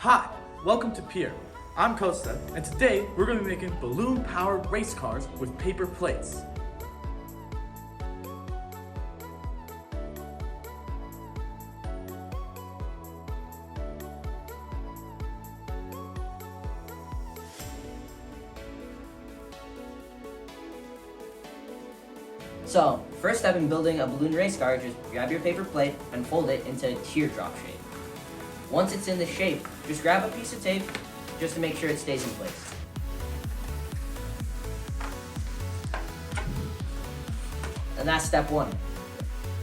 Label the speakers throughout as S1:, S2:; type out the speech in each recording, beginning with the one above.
S1: Hi, welcome to P.E.E.R. I'm Costa, and today we're going to be making balloon-powered race cars with paper plates.
S2: So, first step in building a balloon race car, just grab your paper plate and fold it into a teardrop shape. Once it's in the shape, just grab a piece of tape just to make sure it stays in place. And that's step one.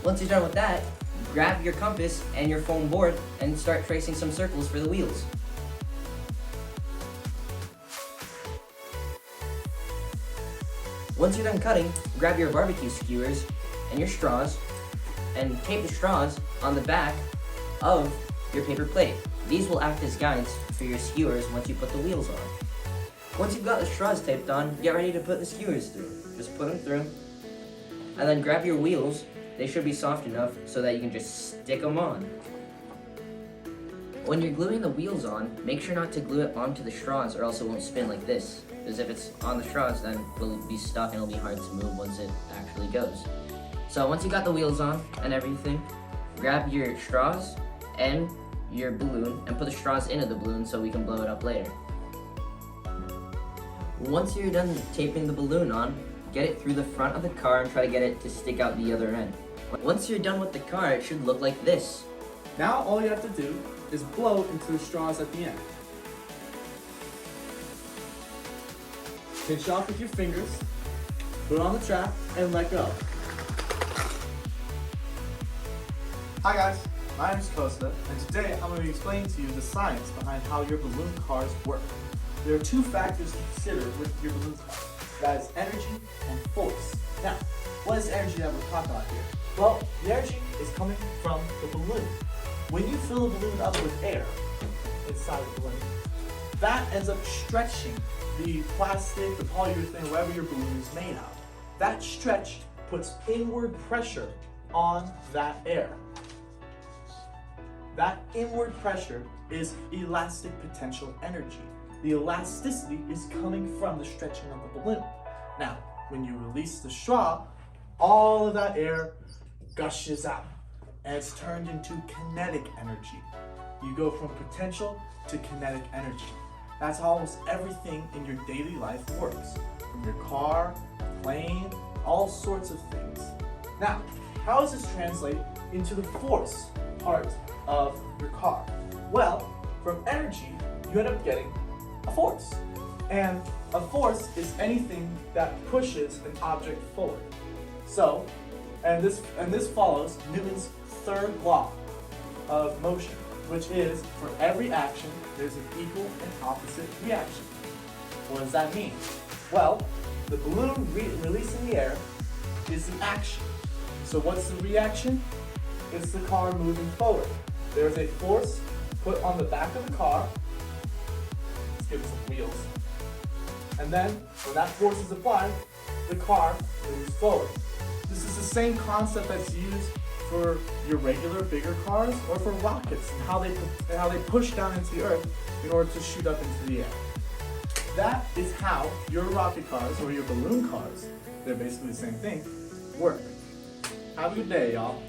S2: Once you're done with that, grab your compass and your foam board and start tracing some circles for the wheels. Once you're done cutting, grab your barbecue skewers and your straws and tape the straws on the back of your paper plate. These will act as guides for your skewers once you put the wheels on. Once you've got the straws taped on, get ready to put the skewers through. Just put them through, and then grab your wheels. They should be soft enough so that you can just stick them on. When you're gluing the wheels on, make sure not to glue it onto the straws or else it won't spin like this. Because if it's on the straws, then it'll be stuck and it'll be hard to move once it actually goes. So once you got the wheels on and everything, grab your straws and your balloon and put the straws into the balloon so we can blow it up later. Once you're done taping the balloon on, get it through the front of the car and try to get it to stick out the other end. Once you're done with the car, it should look like this.
S1: Now all you have to do is blow into the straws at the end. Pinch off with your fingers, put it on the track, and let go. Hi guys, my name is Costa, and today I'm going to be explaining to you the science behind how your balloon cars work. There are two factors to consider with your balloon car. That is energy and force. Now, what is energy that we're talking about here? Well, the energy is coming from the balloon. When you fill the balloon up with air inside the balloon, that ends up stretching the plastic, the polyurethane, whatever your balloon is made out. That stretch puts inward pressure on that air. That inward pressure is elastic potential energy. The elasticity is coming from the stretching of the balloon. Now, when you release the straw, all of that air gushes out and it's turned into kinetic energy. You go from potential to kinetic energy. That's how almost everything in your daily life works. From your car, plane, all sorts of things. Now, how does this translate into the force part of your car? Well, from energy, you end up getting a force. And a force is anything that pushes an object forward. So, and this follows Newton's third law of motion, which is for every action, there's an equal and opposite reaction. What does that mean? Well, the balloon releasing the air is the action. So what's the reaction? It's the car moving forward. There's a force put on the back of the car. Let's give it some wheels. And then, when that force is applied, the car moves forward. This is the same concept that's used for your regular bigger cars or for rockets and how they push down into the earth in order to shoot up into the air. That is how your rocket cars or your balloon cars, they're basically the same thing, work. Have a good day, y'all.